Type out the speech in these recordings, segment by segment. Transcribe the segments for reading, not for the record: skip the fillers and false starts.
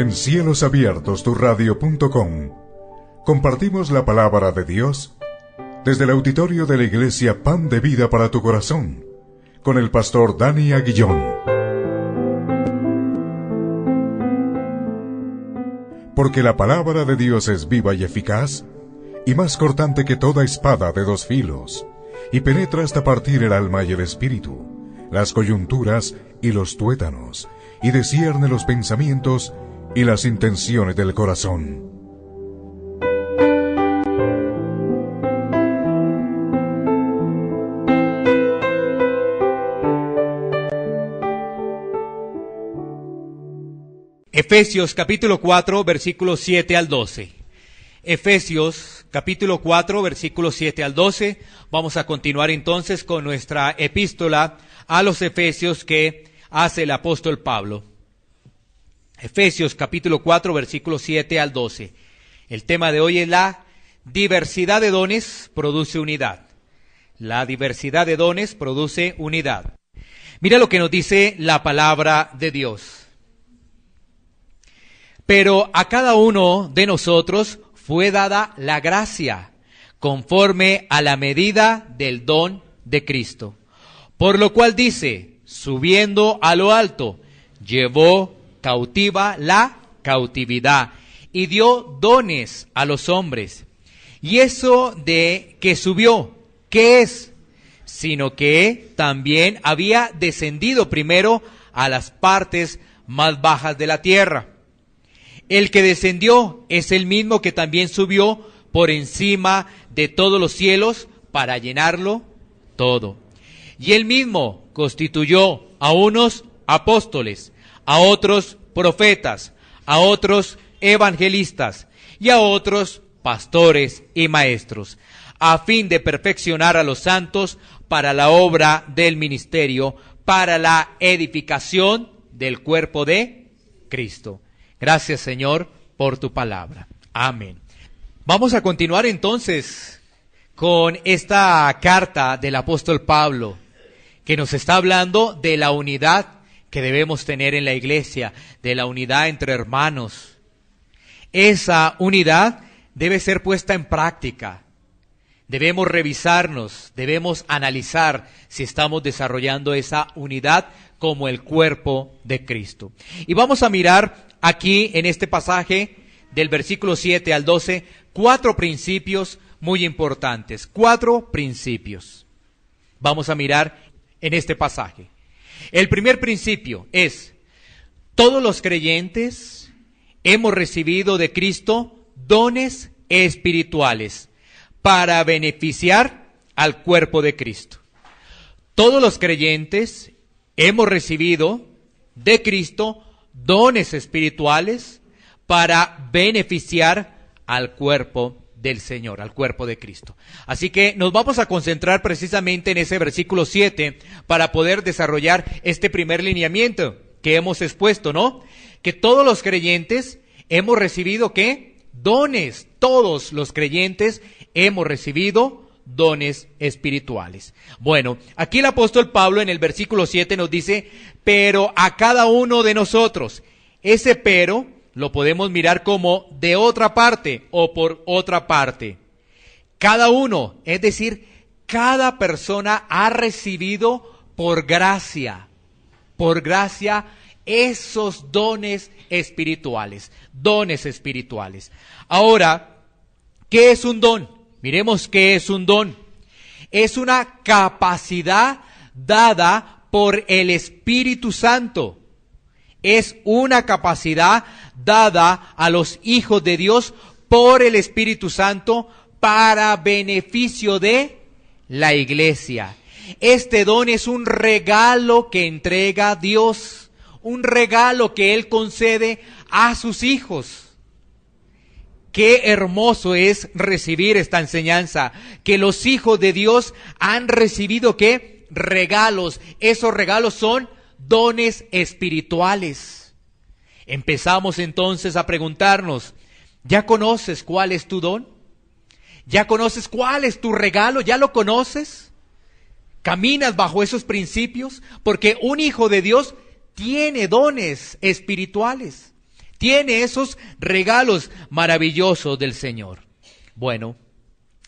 En Cielos Abiertos, TuRadio.com, compartimos la palabra de Dios desde el auditorio de la Iglesia Pan de Vida para tu Corazón, con el pastor Dani Aguillón. Porque la palabra de Dios es viva y eficaz, y más cortante que toda espada de dos filos, y penetra hasta partir el alma y el espíritu, las coyunturas y los tuétanos, y discierne los pensamientos y las intenciones del corazón. Efesios capítulo 4, versículos 7 al 12. Efesios capítulo 4, versículos 7 al 12. Vamos a continuar entonces con nuestra epístola a los Efesios que hace el apóstol Pablo. Efesios capítulo 4, versículos 7 al 12. El tema de hoy es la diversidad de dones produce unidad. La diversidad de dones produce unidad. Mira lo que nos dice la palabra de Dios. Pero a cada uno de nosotros fue dada la gracia, conforme a la medida del don de Cristo. Por lo cual dice, subiendo a lo alto, llevó cautiva la cautividad y dio dones a los hombres. Y eso de que subió, ¿qué es? Sino que también había descendido primero a las partes más bajas de la tierra. El que descendió es el mismo que también subió por encima de todos los cielos para llenarlo todo. Y él mismo constituyó a unos apóstoles, a otros profetas, a otros evangelistas y a otros pastores y maestros, a fin de perfeccionar a los santos para la obra del ministerio, para la edificación del cuerpo de Cristo. Gracias, Señor, por tu palabra. Amén. Vamos a continuar entonces con esta carta del apóstol Pablo, que nos está hablando de la unidad que debemos tener en la iglesia, de la unidad entre hermanos. Esa unidad debe ser puesta en práctica. Debemos revisarnos, debemos analizar si estamos desarrollando esa unidad como el cuerpo de Cristo. Y vamos a mirar aquí en este pasaje del versículo 7 al 12, 4 principios muy importantes, 4 principios. Vamos a mirar en este pasaje. El primer principio es, todos los creyentes hemos recibido de Cristo dones espirituales para beneficiar al cuerpo de Cristo. Todos los creyentes hemos recibido de Cristo dones espirituales para beneficiar al cuerpo del Señor, al cuerpo de Cristo. Así que nos vamos a concentrar precisamente en ese versículo 7 para poder desarrollar este primer lineamiento que hemos expuesto, ¿no? Que todos los creyentes hemos recibido, ¿qué? Dones. Todos los creyentes hemos recibido dones espirituales. Bueno, aquí el apóstol Pablo en el versículo 7 nos dice, pero a cada uno de nosotros. Ese pero lo podemos mirar como de otra parte o por otra parte. Cada uno, es decir, cada persona ha recibido por gracia esos dones espirituales, dones espirituales. Ahora, ¿qué es un don? Miremos qué es un don. Es una capacidad dada por el Espíritu Santo. Es una capacidad dada a los hijos de Dios por el Espíritu Santo para beneficio de la iglesia. Este don es un regalo que entrega Dios, un regalo que Él concede a sus hijos. Qué hermoso es recibir esta enseñanza, que los hijos de Dios han recibido, ¿qué? Regalos. Esos regalos son dones espirituales. Empezamos entonces a preguntarnos, ¿ya conoces cuál es tu don? ¿Ya conoces cuál es tu regalo? ¿Ya lo conoces? ¿Caminas bajo esos principios? Porque un hijo de Dios tiene dones espirituales, tiene esos regalos maravillosos del Señor. Bueno,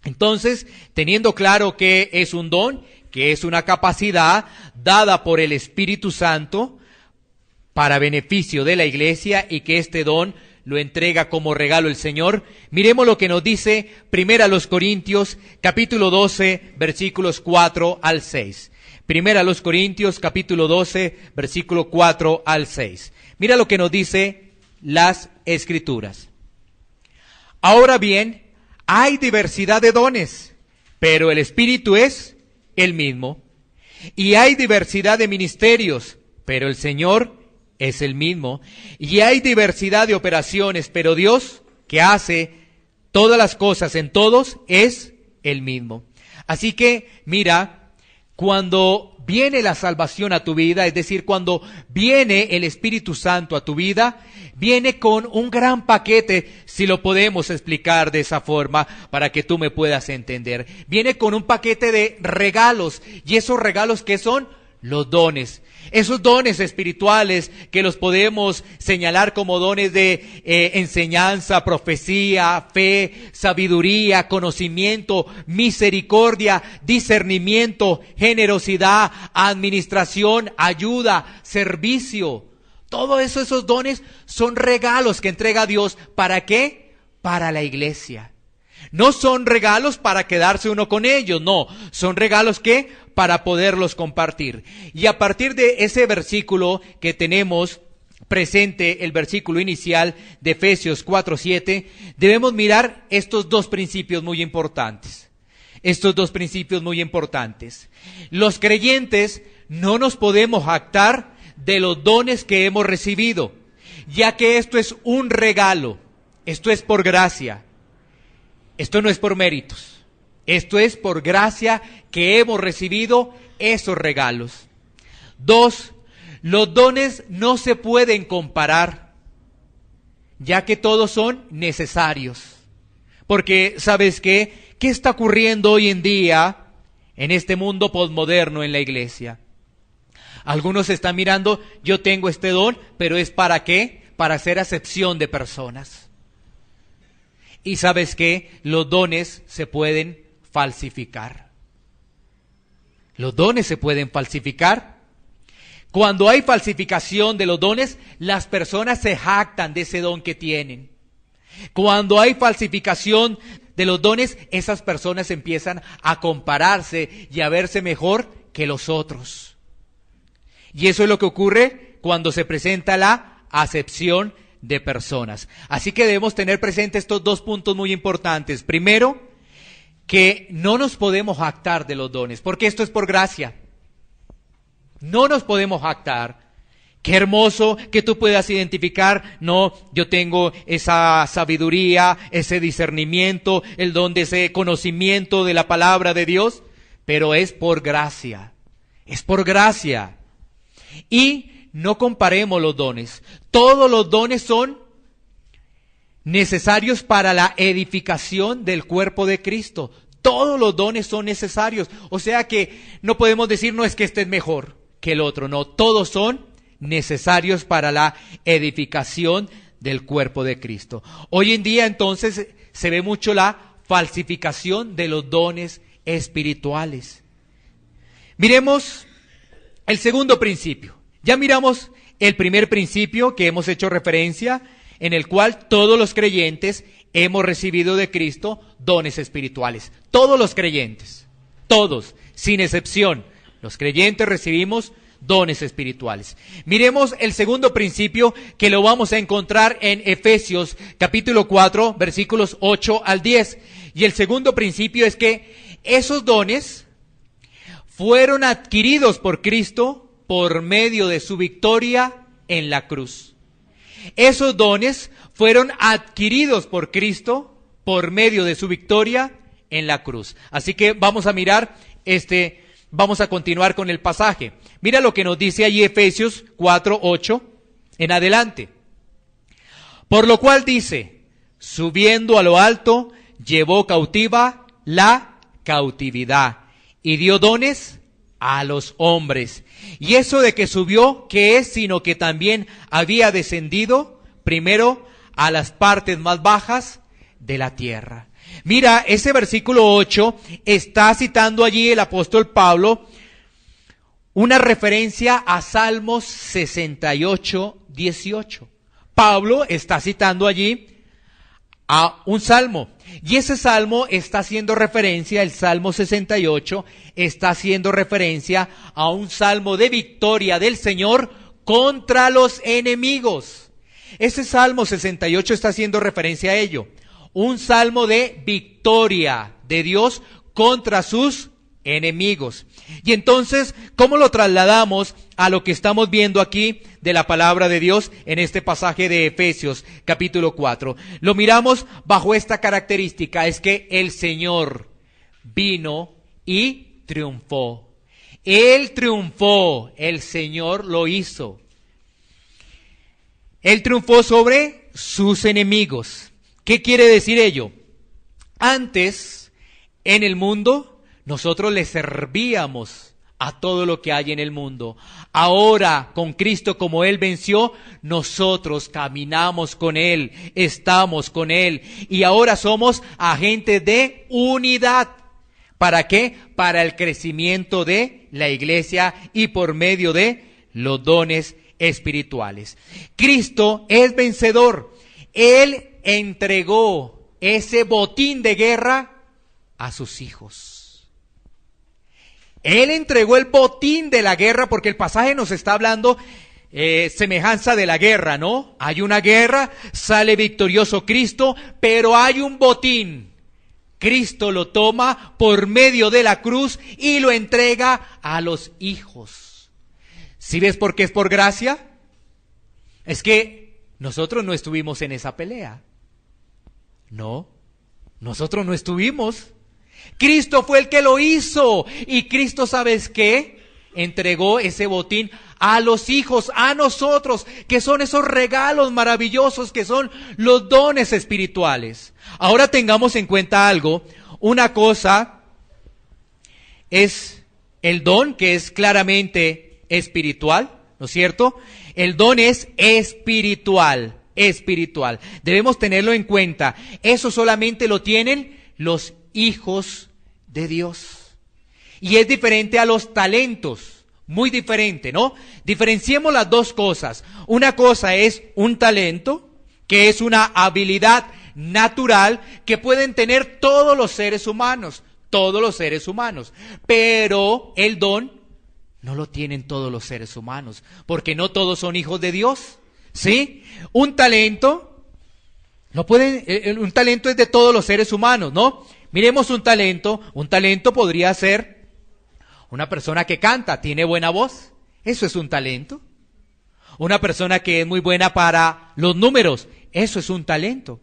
entonces, teniendo claro que es un don, que es una capacidad dada por el Espíritu Santo para beneficio de la iglesia y que este don lo entrega como regalo el Señor, miremos lo que nos dice 1 Corintios capítulo 12 versículos 4 al 6. 1 Corintios capítulo 12 versículo 4 al 6. Mira lo que nos dice las Escrituras. Ahora bien, hay diversidad de dones, pero el Espíritu es el mismo. Y hay diversidad de ministerios, pero el Señor es el mismo. Y hay diversidad de operaciones, pero Dios, que hace todas las cosas en todos, es el mismo. Así que, mira, cuando viene la salvación a tu vida, es decir, cuando viene el Espíritu Santo a tu vida, viene con un gran paquete, si lo podemos explicar de esa forma, para que tú me puedas entender. Viene con un paquete de regalos, y esos regalos, ¿qué son? Los dones. Esos dones espirituales que los podemos señalar como dones de enseñanza, profecía, fe, sabiduría, conocimiento, misericordia, discernimiento, generosidad, administración, ayuda, servicio. Todo eso, esos dones son regalos que entrega Dios. ¿Para qué? Para la iglesia. No son regalos para quedarse uno con ellos, no. Son regalos que para poderlos compartir. Y a partir de ese versículo que tenemos presente, el versículo inicial de Efesios 4:7, debemos mirar estos dos principios muy importantes. Estos dos principios muy importantes. Los creyentes no nos podemos jactar de los dones que hemos recibido, ya que esto es un regalo, esto es por gracia. Esto no es por méritos, esto es por gracia que hemos recibido esos regalos. 2, los dones no se pueden comparar, ya que todos son necesarios. Porque, ¿sabes qué? ¿Qué está ocurriendo hoy en día en este mundo posmoderno en la iglesia? Algunos están mirando, yo tengo este don, pero ¿es para qué? Para hacer acepción de personas. Y ¿sabes qué? Los dones se pueden falsificar. Los dones se pueden falsificar. Cuando hay falsificación de los dones, las personas se jactan de ese don que tienen. Cuando hay falsificación de los dones, esas personas empiezan a compararse y a verse mejor que los otros. Y eso es lo que ocurre cuando se presenta la acepción de personas. Así que debemos tener presente estos dos puntos muy importantes. Primero, que no nos podemos jactar de los dones, porque esto es por gracia. No nos podemos jactar. Qué hermoso que tú puedas identificar, no, yo tengo esa sabiduría, ese discernimiento, el don de ese conocimiento de la palabra de Dios, pero es por gracia. Es por gracia. Y no comparemos los dones. Todos los dones son necesarios para la edificación del cuerpo de Cristo. Todos los dones son necesarios. O sea que no podemos decir, no es que este es mejor que el otro. No, todos son necesarios para la edificación del cuerpo de Cristo. Hoy en día entonces se ve mucho la falsificación de los dones espirituales. Miremos el segundo principio. Ya miramos el primer principio que hemos hecho referencia, en el cual todos los creyentes hemos recibido de Cristo dones espirituales. Todos los creyentes, todos, sin excepción, los creyentes recibimos dones espirituales. Miremos el segundo principio que lo vamos a encontrar en Efesios capítulo 4, versículos 8 al 10. Y el segundo principio es que esos dones fueron adquiridos por Cristo por medio de su victoria en la cruz. Esos dones fueron adquiridos por Cristo por medio de su victoria en la cruz. Así que vamos a mirar vamos a continuar con el pasaje. Mira lo que nos dice allí Efesios 4:8 en adelante. Por lo cual dice, subiendo a lo alto, llevó cautiva la cautividad y dio dones a los hombres. Y eso de que subió, ¿qué es? Sino que también había descendido primero a las partes más bajas de la tierra. Mira, ese versículo 8 está citando allí el apóstol Pablo una referencia a Salmos 68, 18. Pablo está citando allí a un salmo, y ese salmo está haciendo referencia, el Salmo 68, está haciendo referencia a un salmo de victoria del Señor contra los enemigos. Ese Salmo 68 está haciendo referencia a ello, un salmo de victoria de Dios contra sus enemigos. Y entonces, ¿cómo lo trasladamos a lo que estamos viendo aquí de la palabra de Dios en este pasaje de Efesios capítulo 4? Lo miramos bajo esta característica, es que el Señor vino y triunfó. Él triunfó, el Señor lo hizo. Él triunfó sobre sus enemigos. ¿Qué quiere decir ello? Antes, en el mundo, nosotros le servíamos a todo lo que hay en el mundo. Ahora, con Cristo, como Él venció, nosotros caminamos con Él, estamos con Él. Y ahora somos agentes de unidad. ¿Para qué? Para el crecimiento de la iglesia y por medio de los dones espirituales. Cristo es vencedor. Él entregó ese botín de guerra a sus hijos. Él entregó el botín de la guerra, porque el pasaje nos está hablando semejanza de la guerra, ¿no? Hay una guerra, sale victorioso Cristo, pero hay un botín. Cristo lo toma por medio de la cruz y lo entrega a los hijos. ¿Sí ves por qué es por gracia? Es que nosotros no estuvimos en esa pelea. No, nosotros no estuvimos. Cristo fue el que lo hizo, y Cristo, ¿sabes qué? Entregó ese botín a los hijos, a nosotros, que son esos regalos maravillosos, que son los dones espirituales. Ahora tengamos en cuenta algo. Una cosa es el don, que es claramente espiritual, ¿no es cierto? El don es espiritual. Debemos tenerlo en cuenta. Eso solamente lo tienen los hijos de Dios. Y es diferente a los talentos, muy diferente, ¿no? Diferenciemos las dos cosas. Una cosa es un talento, que es una habilidad natural que pueden tener todos los seres humanos, pero el don no lo tienen todos los seres humanos, porque no todos son hijos de Dios, ¿sí? Un talento es de todos los seres humanos, ¿no? Miremos un talento podría ser una persona que canta, tiene buena voz, eso es un talento. Una persona que es muy buena para los números, eso es un talento.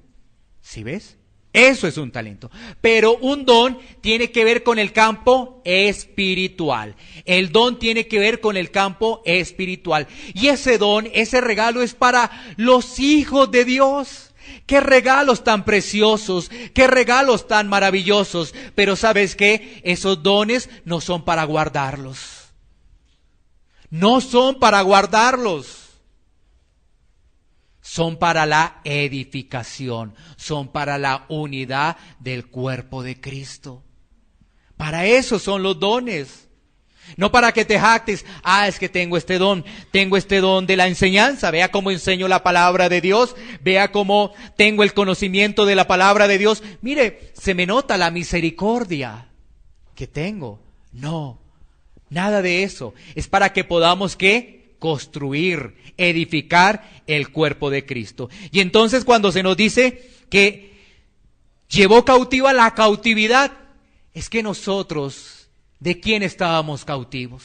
¿Sí ves? Eso es un talento. Pero un don tiene que ver con el campo espiritual. El don tiene que ver con el campo espiritual. Y ese don, ese regalo es para los hijos de Dios. ¡Qué regalos tan preciosos! ¡Qué regalos tan maravillosos! Pero ¿sabes qué? Esos dones no son para guardarlos. No son para guardarlos. Son para la edificación. Son para la unidad del cuerpo de Cristo. Para eso son los dones. No para que te jactes, es que tengo este don de la enseñanza, vea cómo enseño la palabra de Dios, vea cómo tengo el conocimiento de la palabra de Dios, mire, se me nota la misericordia que tengo. No, nada de eso, es para que podamos, ¿qué? Construir, edificar el cuerpo de Cristo. Y entonces cuando se nos dice que llevó cautiva la cautividad, es que nosotros, ¿de quién estábamos cautivos?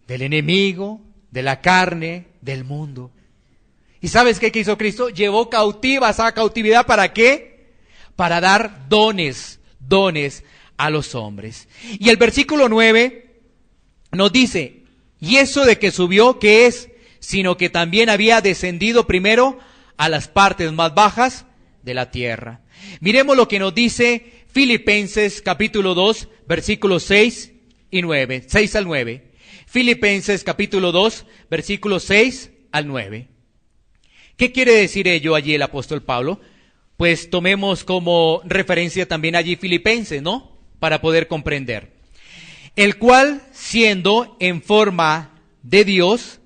Del enemigo, de la carne, del mundo. ¿Y sabes qué hizo Cristo? Llevó cautiva esa cautividad, ¿para qué? Para dar dones a los hombres. Y el versículo 9 nos dice, ¿y eso de que subió qué es? Sino que también había descendido primero a las partes más bajas de la tierra. Miremos lo que nos dice Filipenses capítulo 2, versículos 6 al 9. Filipenses capítulo 2, versículos 6 al 9. ¿Qué quiere decir ello allí el apóstol Pablo? Pues tomemos como referencia también allí Filipenses, ¿no? Para poder comprender. El cual, siendo en forma de Dios,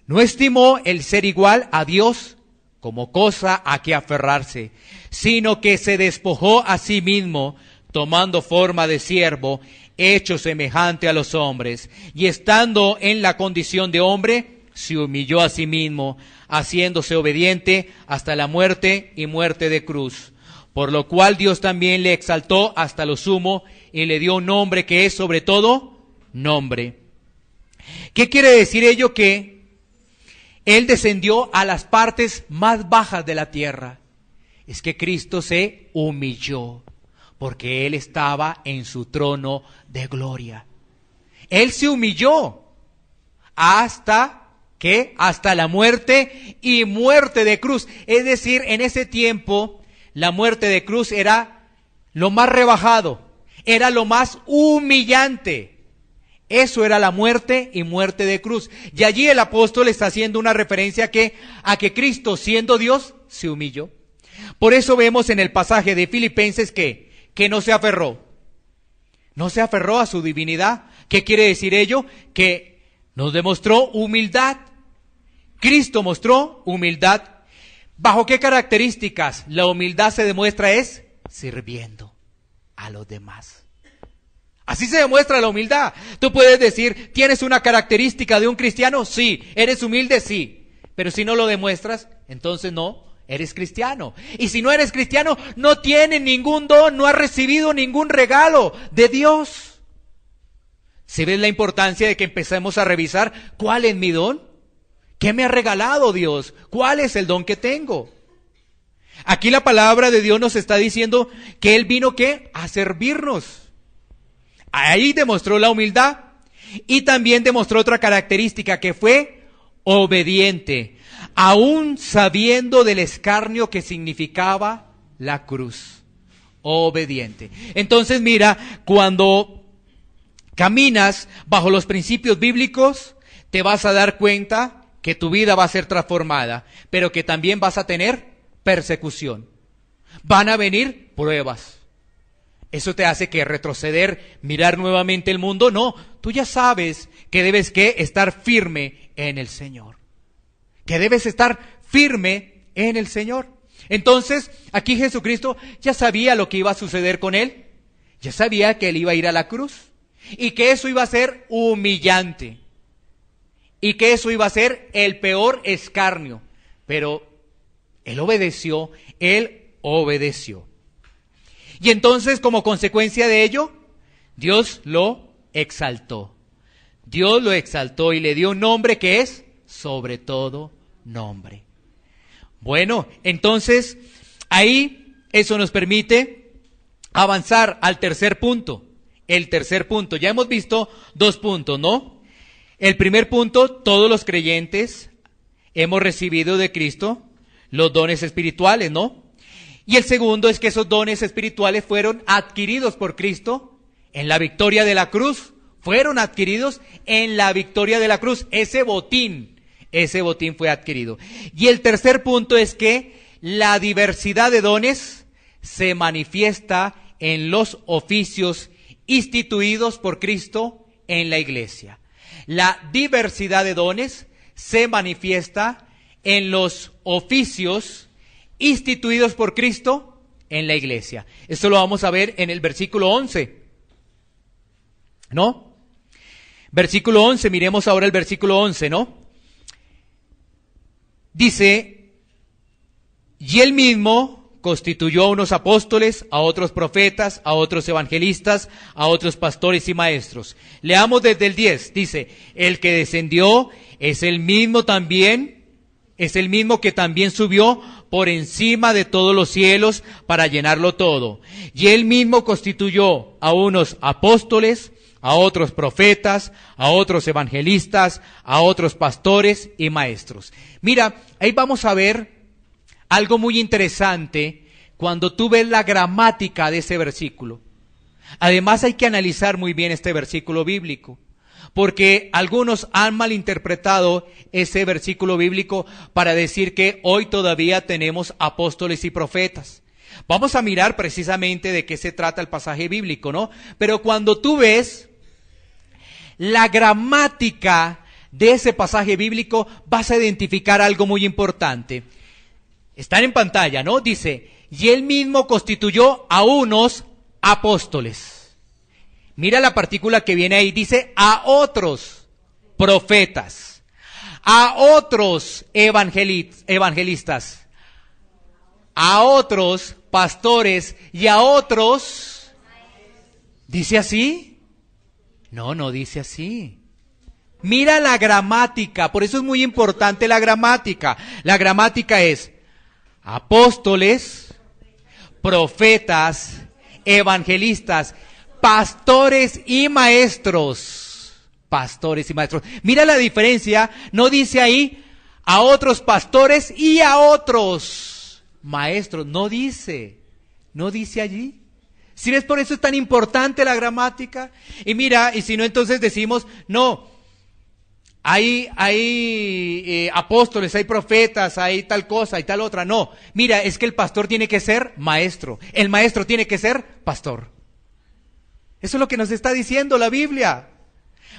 no estimó el ser igual a Dios como cosa a que aferrarse, sino que se despojó a sí mismo, tomando forma de siervo, hecho semejante a los hombres, y estando en la condición de hombre, se humilló a sí mismo, haciéndose obediente hasta la muerte y muerte de cruz. Por lo cual Dios también le exaltó hasta lo sumo y le dio un nombre que es sobre todo nombre. ¿Qué quiere decir ello? Que Él descendió a las partes más bajas de la tierra. Es que Cristo se humilló porque Él estaba en su trono de gloria. Él se humilló hasta la muerte y muerte de cruz. Es decir, en ese tiempo la muerte de cruz era lo más rebajado, era lo más humillante. Eso era la muerte y muerte de cruz. Y allí el apóstol está haciendo una referencia a que Cristo, siendo Dios, se humilló. Por eso vemos en el pasaje de Filipenses que no se aferró. No se aferró a su divinidad. ¿Qué quiere decir ello? Que nos demostró humildad. Cristo mostró humildad. ¿Bajo qué características la humildad se demuestra? Es sirviendo a los demás. Así se demuestra la humildad. Tú puedes decir, ¿tienes una característica de un cristiano? Sí. ¿Eres humilde? Sí. Pero si no lo demuestras, entonces no eres cristiano. Y si no eres cristiano, no tienes ningún don, no has recibido ningún regalo de Dios. ¿Sí ves la importancia de que empecemos a revisar cuál es mi don? ¿Qué me ha regalado Dios? ¿Cuál es el don que tengo? Aquí la palabra de Dios nos está diciendo que Él vino, ¿qué? A servirnos. Ahí demostró la humildad y también demostró otra característica que fue obediente, aún sabiendo del escarnio que significaba la cruz. Obediente. Entonces mira, cuando caminas bajo los principios bíblicos, te vas a dar cuenta que tu vida va a ser transformada, pero que también vas a tener persecución. Van a venir pruebas. ¿Eso te hace que retroceder, mirar nuevamente el mundo? No, tú ya sabes que debes estar firme en el Señor. Que debes estar firme en el Señor. Entonces, aquí Jesucristo ya sabía lo que iba a suceder con Él. Ya sabía que Él iba a ir a la cruz. Y que eso iba a ser humillante. Y que eso iba a ser el peor escarnio. Pero Él obedeció. Y entonces, como consecuencia de ello, Dios lo exaltó. Dios lo exaltó y le dio un nombre que es sobre todo nombre. Bueno, entonces, ahí eso nos permite avanzar al tercer punto. El tercer punto. Ya hemos visto 2 puntos, ¿no? El primer punto, todos los creyentes hemos recibido de Cristo los dones espirituales, ¿no? Y el segundo es que esos dones espirituales fueron adquiridos por Cristo en la victoria de la cruz. Fueron adquiridos en la victoria de la cruz. Ese botín fue adquirido. Y el tercer punto es que la diversidad de dones se manifiesta en los oficios instituidos por Cristo en la iglesia. La diversidad de dones se manifiesta en los oficios instituidos por Cristo en la iglesia. Esto lo vamos a ver en el versículo 11. ¿No? Versículo 11, miremos ahora el versículo 11, ¿no? Dice, y Él mismo constituyó a unos apóstoles, a otros profetas, a otros evangelistas, a otros pastores y maestros. Leamos desde el 10, dice, el que descendió es el mismo que también subió por encima de todos los cielos para llenarlo todo. Y Él mismo constituyó a unos apóstoles, a otros profetas, a otros evangelistas, a otros pastores y maestros. Mira, ahí vamos a ver algo muy interesante cuando tú ves la gramática de ese versículo. Además hay que analizar muy bien este versículo bíblico, porque algunos han malinterpretado ese versículo bíblico para decir que hoy todavía tenemos apóstoles y profetas. Vamos a mirar precisamente de qué se trata el pasaje bíblico, ¿no? Pero cuando tú ves la gramática de ese pasaje bíblico, vas a identificar algo muy importante. Están en pantalla, ¿no? Dice, y él mismo constituyó a unos apóstoles. Mira la partícula que viene ahí, dice a otros profetas, a otros evangelistas, a otros pastores y a otros. ¿Dice así? No, no dice así. Mira la gramática, por eso es muy importante la gramática. La gramática es apóstoles, profetas, evangelistas, pastores y maestros. Pastores y maestros. Mira la diferencia, no dice ahí a otros pastores y a otros maestros. No dice allí. ¿Sí ves? Por eso es tan importante la gramática. Y mira, y si no, entonces decimos, no, hay apóstoles, hay profetas, hay tal cosa, hay tal otra. No, mira, es que el pastor tiene que ser maestro. El maestro tiene que ser pastor. Eso es lo que nos está diciendo la Biblia.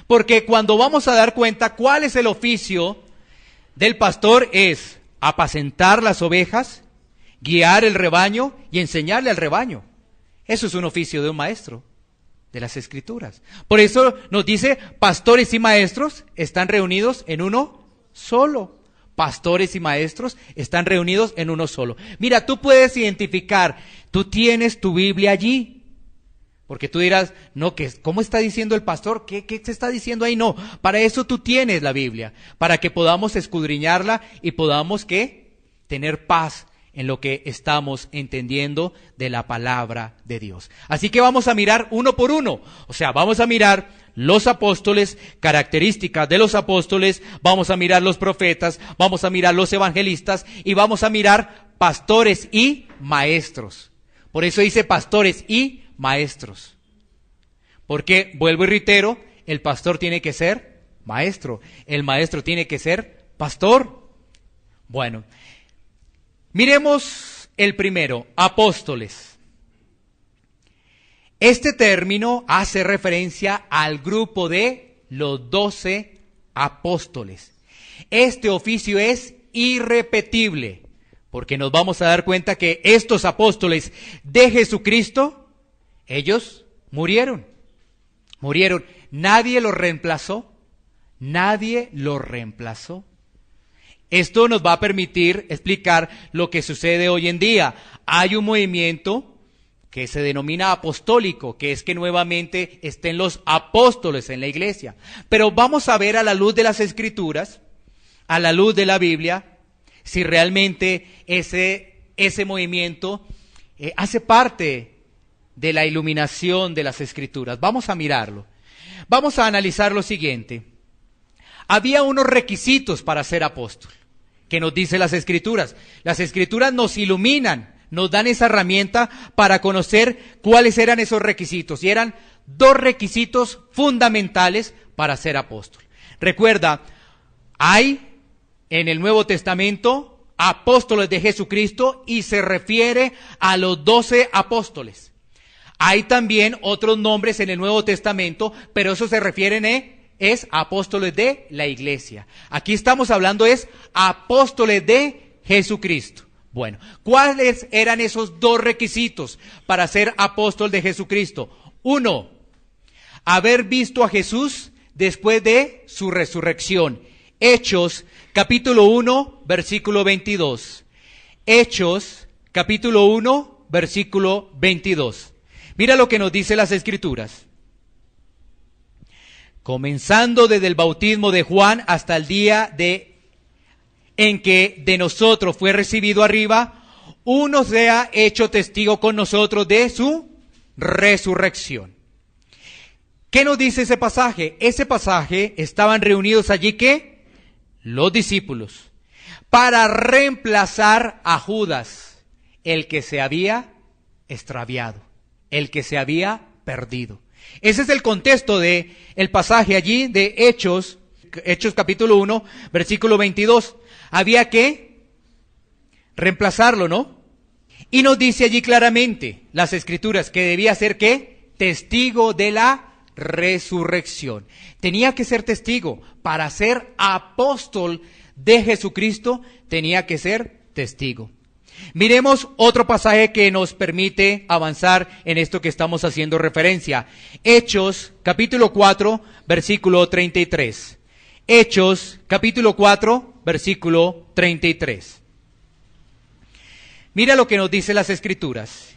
Porque cuando vamos a dar cuenta cuál es el oficio del pastor, es apacentar las ovejas, guiar el rebaño y enseñarle al rebaño. Eso es un oficio de un maestro de las Escrituras. Por eso nos dice, pastores y maestros están reunidos en uno solo. Pastores y maestros están reunidos en uno solo. Mira, tú puedes identificar, tú tienes tu Biblia allí. Porque tú dirás, no, ¿cómo está diciendo el pastor? ¿Qué se está diciendo ahí? No, para eso tú tienes la Biblia, para que podamos escudriñarla y podamos, ¿qué? Tener paz en lo que estamos entendiendo de la palabra de Dios. Así que vamos a mirar uno por uno. O sea, vamos a mirar los apóstoles, características de los apóstoles, vamos a mirar los profetas, vamos a mirar los evangelistas y vamos a mirar pastores y maestros. Por eso dice pastores y maestros. Porque, vuelvo y reitero, el pastor tiene que ser maestro, el maestro tiene que ser pastor. Bueno, miremos el primero, apóstoles. Este término hace referencia al grupo de los 12 apóstoles. Este oficio es irrepetible, porque nos vamos a dar cuenta que estos apóstoles de Jesucristo, ellos murieron. Nadie los reemplazó. Esto nos va a permitir explicar lo que sucede hoy en día. Hay un movimiento que se denomina apostólico, que es que nuevamente estén los apóstoles en la iglesia. Pero vamos a ver a la luz de las Escrituras, a la luz de la Biblia, si realmente ese movimiento hace parte de la iluminación de las Escrituras. Vamos a mirarlo. Vamos a analizar lo siguiente. Había unos requisitos para ser apóstol, que nos dice las Escrituras. Las Escrituras nos iluminan, nos dan esa herramienta para conocer cuáles eran esos requisitos. Y eran 2 requisitos fundamentales para ser apóstol. Recuerda, hay en el Nuevo Testamento apóstoles de Jesucristo y se refiere a los 12 apóstoles. Hay también otros nombres en el Nuevo Testamento, pero eso se refieren es apóstoles de la iglesia. Aquí estamos hablando es apóstoles de Jesucristo. Bueno, ¿cuáles eran esos 2 requisitos para ser apóstol de Jesucristo? 1, haber visto a Jesús después de su resurrección. Hechos, capítulo 1, versículo 22. Hechos, capítulo 1, versículo 22. Mira lo que nos dice las Escrituras. Comenzando desde el bautismo de Juan hasta el día en que de nosotros fue recibido arriba, uno sea hecho testigo con nosotros de su resurrección. ¿Qué nos dice ese pasaje? Ese pasaje, estaban reunidos allí, ¿qué? Los discípulos, para reemplazar a Judas, el que se había extraviado, el que se había perdido. Ese es el contexto de el pasaje allí de Hechos capítulo 1, versículo 22. Había que reemplazarlo, ¿no? Y nos dice allí claramente las Escrituras que debía ser ¿qué? Testigo de la resurrección. Tenía que ser testigo. Para ser apóstol de Jesucristo tenía que ser testigo. Miremos otro pasaje que nos permite avanzar en esto que estamos haciendo referencia. Hechos capítulo 4, versículo 33. Hechos capítulo 4, versículo 33. Mira lo que nos dice las Escrituras.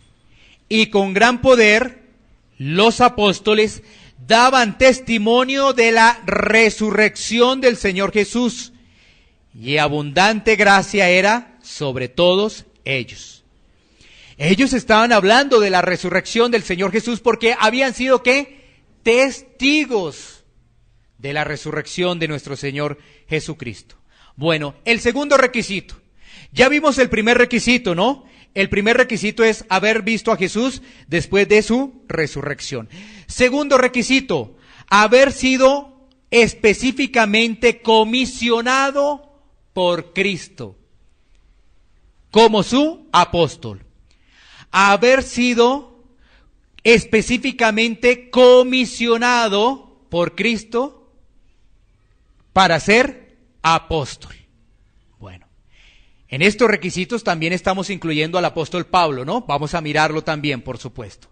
Y con gran poder los apóstoles daban testimonio de la resurrección del Señor Jesús, y abundante gracia era sobre todos ellos. Ellos estaban hablando de la resurrección del Señor Jesús porque habían sido ¿qué? Testigos de la resurrección de nuestro Señor Jesucristo. Bueno, el segundo requisito. Ya vimos el primer requisito, ¿no? El primer requisito es haber visto a Jesús después de su resurrección. Segundo requisito, haber sido específicamente comisionado por Cristo como su apóstol. Haber sido específicamente comisionado por Cristo para ser apóstol. Bueno, en estos requisitos también estamos incluyendo al apóstol Pablo, ¿no? Vamos a mirarlo también, por supuesto.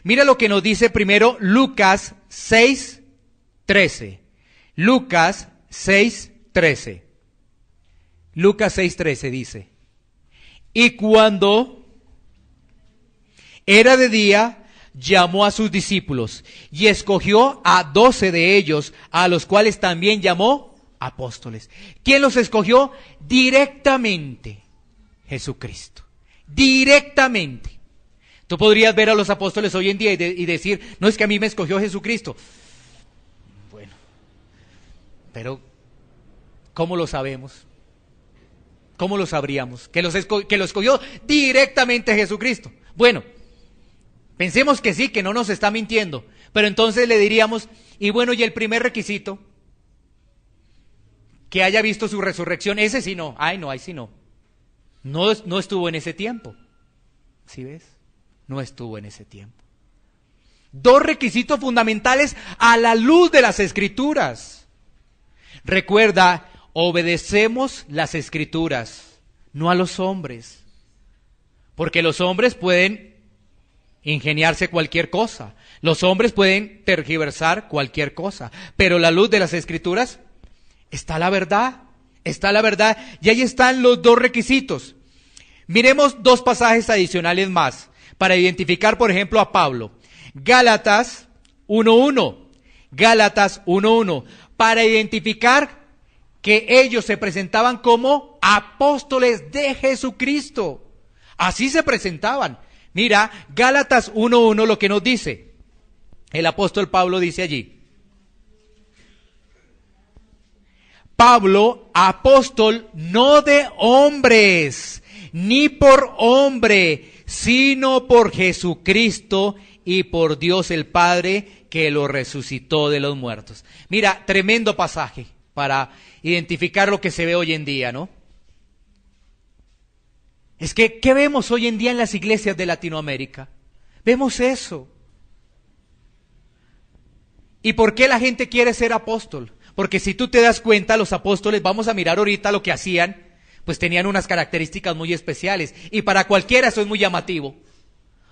Mira lo que nos dice primero Lucas 6:13. Lucas 6:13. Lucas 6:13 dice: y cuando era de día, llamó a sus discípulos y escogió a 12 de ellos, a los cuales también llamó apóstoles. ¿Quién los escogió? Directamente Jesucristo. Directamente. Tú podrías ver a los apóstoles hoy en día y decir, no, es que a mí me escogió Jesucristo. Bueno, pero ¿cómo lo sabemos? ¿Cómo lo sabríamos? Que lo escogió directamente Jesucristo. Bueno, pensemos que sí, que no nos está mintiendo. Pero entonces le diríamos, y bueno, y el primer requisito, que haya visto su resurrección, ese sí no. Ay, no, ahí sí no. No estuvo en ese tiempo. ¿Sí ves? No estuvo en ese tiempo. Dos requisitos fundamentales a la luz de las Escrituras. Recuerda, obedecemos las Escrituras, no a los hombres. Porque los hombres pueden ingeniarse cualquier cosa. Los hombres pueden tergiversar cualquier cosa. Pero a la luz de las Escrituras está la verdad. Está la verdad. Y ahí están los dos requisitos. Miremos dos pasajes adicionales más para identificar, por ejemplo, a Pablo. Gálatas 1:1. Gálatas 1:1. Para identificar que ellos se presentaban como apóstoles de Jesucristo. Así se presentaban. Mira, Gálatas 1:1 lo que nos dice. El apóstol Pablo dice allí: Pablo, apóstol no de hombres, ni por hombre, sino por Jesucristo y por Dios el Padre, que lo resucitó de los muertos. Mira, tremendo pasaje para identificar lo que se ve hoy en día, ¿no? Es que, ¿qué vemos hoy en día en las iglesias de Latinoamérica? Vemos eso. ¿Y por qué la gente quiere ser apóstol? Porque si tú te das cuenta, los apóstoles, vamos a mirar ahorita lo que hacían, pues tenían unas características muy especiales. Y para cualquiera eso es muy llamativo.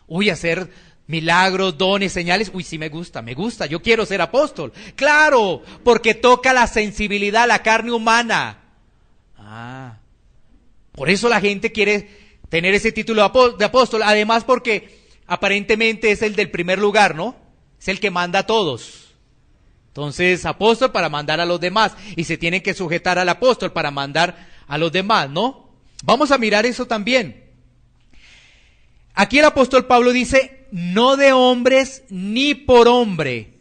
Uy, hacer milagros, dones, señales. Uy, sí me gusta, yo quiero ser apóstol. Claro, porque toca la sensibilidad, la carne humana. Por eso la gente quiere tener ese título de apóstol. Además porque aparentemente es el del primer lugar, ¿no? Es el que manda a todos. Entonces, apóstol para mandar a los demás. Y se tienen que sujetar al apóstol para mandar a los demás, ¿no? Vamos a mirar eso también. Aquí el apóstol Pablo dice, no de hombres ni por hombre.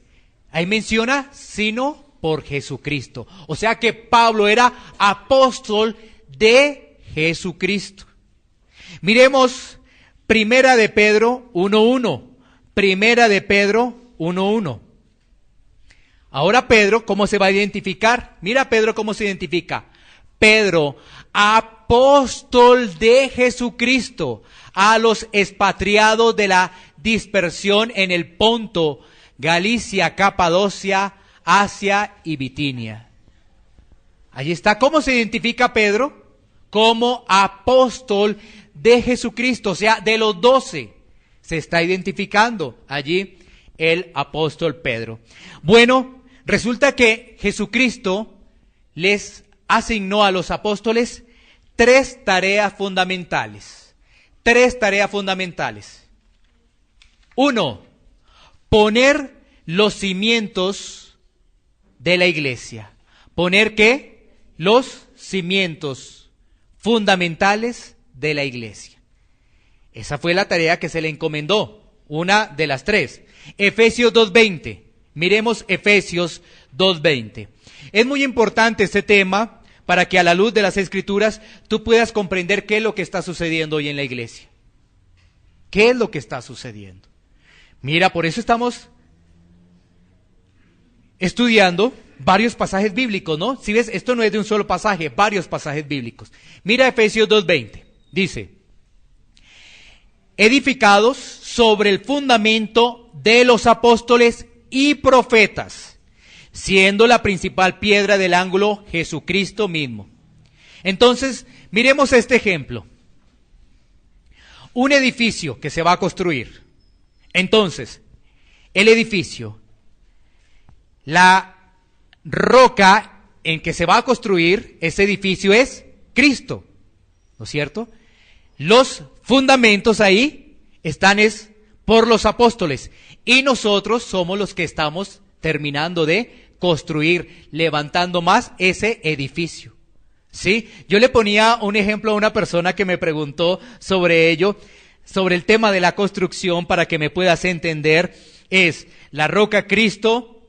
Ahí menciona, sino por Jesucristo. O sea que Pablo era apóstol de Jesucristo. Miremos Primera de Pedro 1:1. Primera de Pedro 1:1. Ahora Pedro, ¿cómo se va a identificar? Mira Pedro cómo se identifica. Pedro, apóstol de Jesucristo, a los expatriados de la dispersión en el Ponto, Galicia, Capadocia, Asia y Bitinia. Allí está. ¿Cómo se identifica Pedro? Como apóstol de Jesucristo, o sea, de los 12. Se está identificando allí el apóstol Pedro. Bueno, resulta que Jesucristo les asignó a los apóstoles 3 tareas fundamentales. 3 tareas fundamentales. 1, poner los cimientos de la iglesia. ¿Poner qué? Los cimientos fundamentales de la iglesia. Esa fue la tarea que se le encomendó, una de las 3. Efesios 2:20. Miremos Efesios 2:20. Es muy importante este tema para que a la luz de las Escrituras tú puedas comprender qué es lo que está sucediendo hoy en la iglesia. ¿Qué es lo que está sucediendo? Mira, por eso estamos estudiando varios pasajes bíblicos, ¿no? Si ves, esto no es de un solo pasaje, varios pasajes bíblicos. Mira Efesios 2:20. Dice: edificados sobre el fundamento de los apóstoles y profetas, siendo la principal piedra del ángulo Jesucristo mismo. Entonces, miremos este ejemplo. Un edificio que se va a construir. Entonces, el edificio, la roca en que se va a construir ese edificio es Cristo, ¿no es cierto? Los fundamentos ahí están por los apóstoles y nosotros somos los que estamos terminando de construir, levantando más ese edificio. ¿Sí? Yo le ponía un ejemplo a una persona que me preguntó sobre ello, sobre el tema de la construcción, para que me puedas entender. Es la roca Cristo,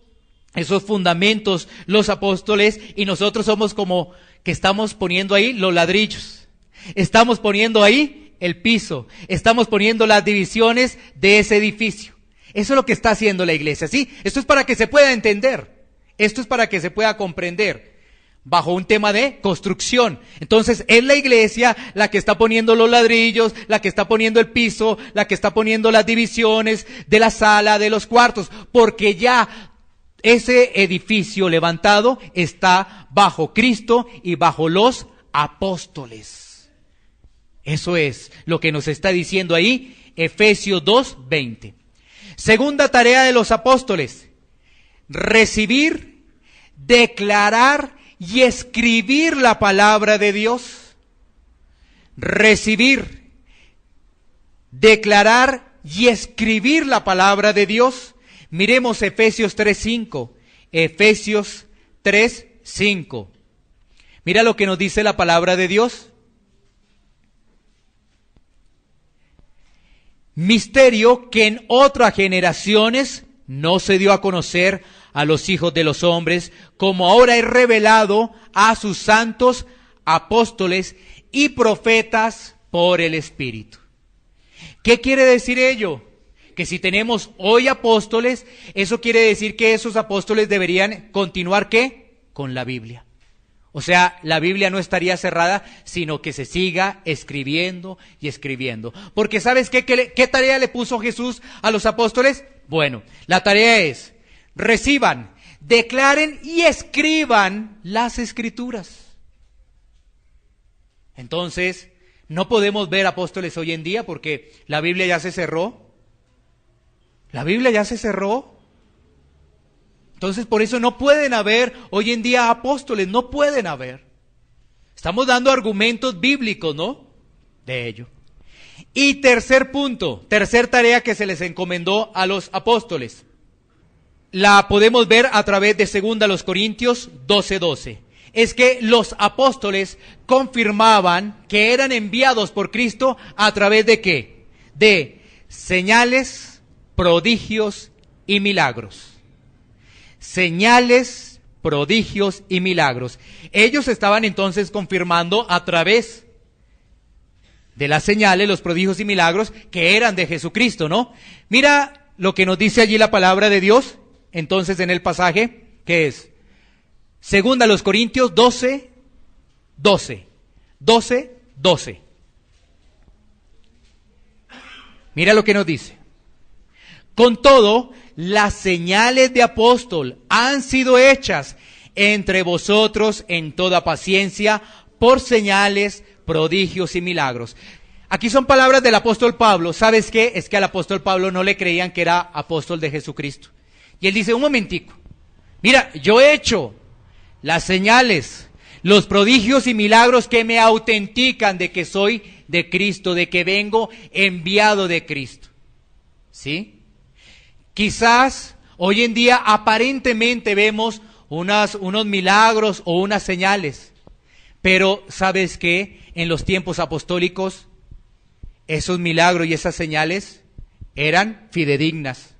esos fundamentos, los apóstoles, y nosotros somos como que estamos poniendo ahí los ladrillos. Estamos poniendo ahí el piso, estamos poniendo las divisiones de ese edificio. Eso es lo que está haciendo la iglesia, ¿sí? Esto es para que se pueda entender, esto es para que se pueda comprender, bajo un tema de construcción. Entonces, es la iglesia la que está poniendo los ladrillos, la que está poniendo el piso, la que está poniendo las divisiones de la sala, de los cuartos, porque ya ese edificio levantado está bajo Cristo y bajo los apóstoles. Eso es lo que nos está diciendo ahí Efesios 2:20. Segunda tarea de los apóstoles: recibir, declarar y escribir la palabra de Dios. Recibir, declarar y escribir la palabra de Dios. Miremos Efesios 3:5. Efesios 3:5. Mira lo que nos dice la palabra de Dios. Misterio que en otras generaciones no se dio a conocer a los hijos de los hombres, como ahora es revelado a sus santos apóstoles y profetas por el Espíritu. ¿Qué quiere decir ello? Que si tenemos hoy apóstoles, eso quiere decir que esos apóstoles deberían continuar, ¿qué? Con la Biblia. O sea, la Biblia no estaría cerrada, sino que se siga escribiendo y escribiendo. Porque ¿sabes qué tarea le puso Jesús a los apóstoles? Bueno, la tarea es: reciban, declaren y escriban las Escrituras. Entonces, no podemos ver apóstoles hoy en día porque la Biblia ya se cerró. La Biblia ya se cerró. Entonces, por eso no pueden haber hoy en día apóstoles, no pueden haber. Estamos dando argumentos bíblicos, ¿no? De ello. Y tercer punto, tercer tarea que se les encomendó a los apóstoles. La podemos ver a través de 2 Corintios 12:12. Es que los apóstoles confirmaban que eran enviados por Cristo a través de ¿qué? De señales, prodigios y milagros. Señales, prodigios y milagros. Ellos estaban entonces confirmando a través de las señales, los prodigios y milagros que eran de Jesucristo, ¿no? Mira lo que nos dice allí la palabra de Dios, entonces en el pasaje, ¿qué es? Segunda a los Corintios 12, 12. 12, 12. Mira lo que nos dice. Con todo, las señales de apóstol han sido hechas entre vosotros en toda paciencia por señales, prodigios y milagros. Aquí son palabras del apóstol Pablo. ¿Sabes qué? Es que al apóstol Pablo no le creían que era apóstol de Jesucristo. Y él dice, un momentico, mira, yo he hecho las señales, los prodigios y milagros que me autentican de que soy de Cristo, de que vengo enviado de Cristo. ¿Sí? Quizás hoy en día aparentemente vemos unos milagros o unas señales, pero ¿sabes qué? En los tiempos apostólicos, esos milagros y esas señales eran fidedignas.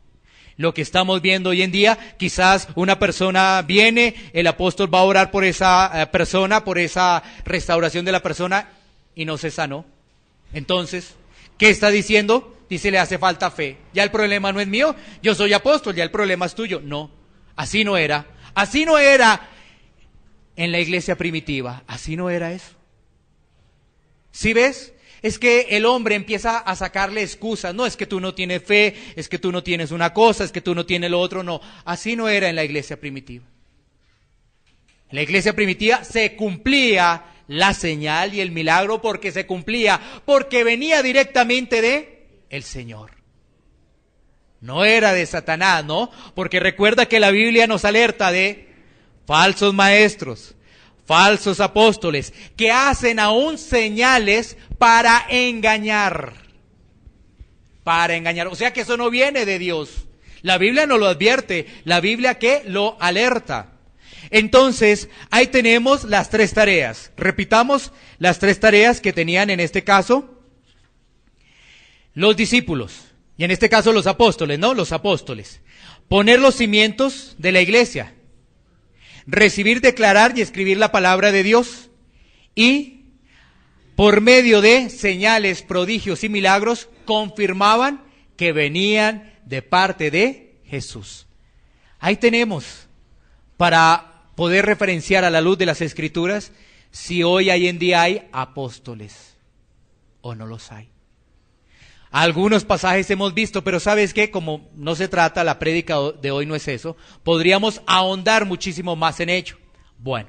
Lo que estamos viendo hoy en día, quizás una persona viene, el apóstol va a orar por esa persona, por esa restauración de la persona y no se sanó. Entonces, ¿qué está diciendo? Dice, le hace falta fe. Ya el problema no es mío, yo soy apóstol, ya el problema es tuyo. No, así no era. Así no era en la iglesia primitiva, así no era eso. ¿Sí ves? Es que el hombre empieza a sacarle excusas. No, es que tú no tienes fe, es que tú no tienes una cosa, es que tú no tienes lo otro. No, así no era en la iglesia primitiva. En la iglesia primitiva se cumplía la señal y el milagro porque se cumplía, porque venía directamente de el Señor. No era de Satanás, ¿no? Porque recuerda que la Biblia nos alerta de falsos maestros, falsos apóstoles, que hacen aún señales para engañar. Para engañar. O sea que eso no viene de Dios. La Biblia no lo advierte. La Biblia ¿qué? Lo alerta. Entonces, ahí tenemos las tres tareas. Repitamos las tres tareas que tenían en este caso los discípulos. Y en este caso los apóstoles, ¿no? Los apóstoles. Poner los cimientos de la iglesia. Recibir, declarar y escribir la palabra de Dios. Y por medio de señales, prodigios y milagros, confirmaban que venían de parte de Jesús. Ahí tenemos para poder referenciar a la luz de las Escrituras si hoy en día hay apóstoles o no los hay. Algunos pasajes hemos visto, pero ¿sabes qué? Como no se trata, la prédica de hoy no es eso, podríamos ahondar muchísimo más en ello. Bueno,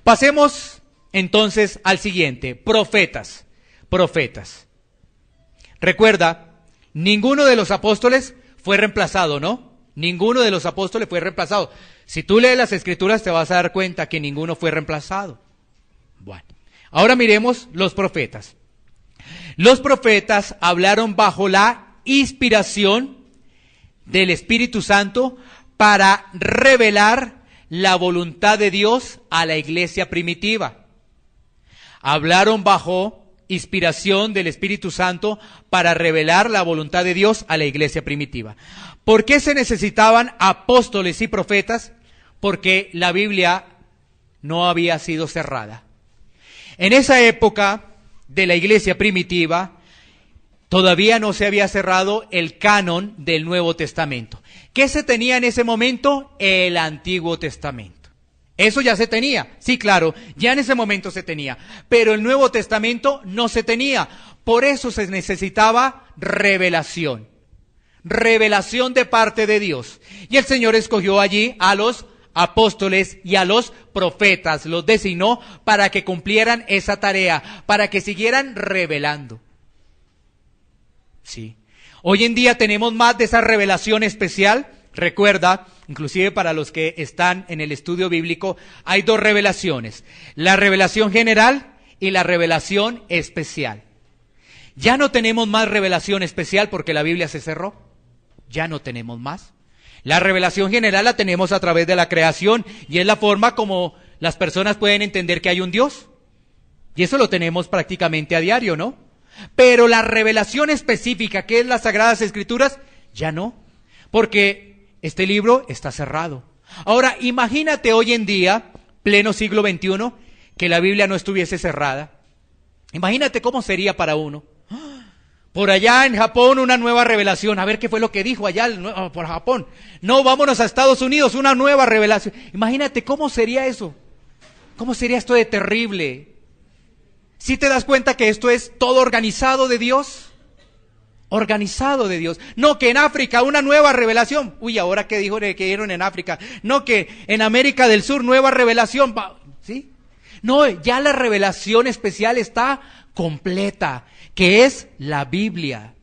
pasemos entonces al siguiente, profetas. Profetas. Recuerda, ninguno de los apóstoles fue reemplazado, ¿no? Ninguno de los apóstoles fue reemplazado. Si tú lees las Escrituras te vas a dar cuenta que ninguno fue reemplazado. Bueno, ahora miremos los profetas. Los profetas hablaron bajo la inspiración del Espíritu Santo para revelar la voluntad de Dios a la iglesia primitiva. Hablaron bajo inspiración del Espíritu Santo para revelar la voluntad de Dios a la iglesia primitiva. ¿Por qué se necesitaban apóstoles y profetas? Porque la Biblia no había sido cerrada. En esa época de la iglesia primitiva, todavía no se había cerrado el canon del Nuevo Testamento. ¿Qué se tenía en ese momento? El Antiguo Testamento. Eso ya se tenía, sí, claro, ya en ese momento se tenía, pero el Nuevo Testamento no se tenía. Por eso se necesitaba revelación, revelación de parte de Dios. Y el Señor escogió allí a los apóstoles y a los profetas, los designó para que cumplieran esa tarea, para que siguieran revelando. Sí. Hoy en día tenemos más de esa revelación especial. Recuerda, inclusive para los que están en el estudio bíblico, hay dos revelaciones: la revelación general y la revelación especial. Ya no tenemos más revelación especial porque la Biblia se cerró. Ya no tenemos más. La revelación general la tenemos a través de la creación y es la forma como las personas pueden entender que hay un Dios. Y eso lo tenemos prácticamente a diario, ¿no? Pero la revelación específica, que es las Sagradas Escrituras, ya no. Porque este libro está cerrado. Ahora, imagínate hoy en día, pleno siglo XXI, que la Biblia no estuviese cerrada. Imagínate cómo sería para uno. Por allá en Japón una nueva revelación. A ver qué fue lo que dijo allá por Japón. No, vámonos a Estados Unidos, una nueva revelación. Imagínate cómo sería eso. ¿Cómo sería esto de terrible? ¿Sí te das cuenta que esto es todo organizado de Dios? Organizado de Dios. No, que en África una nueva revelación. Uy, ahora que dijo que dieron en África. No, que en América del Sur nueva revelación. ¿Sí? No, ya la revelación especial está completa, que es la Biblia.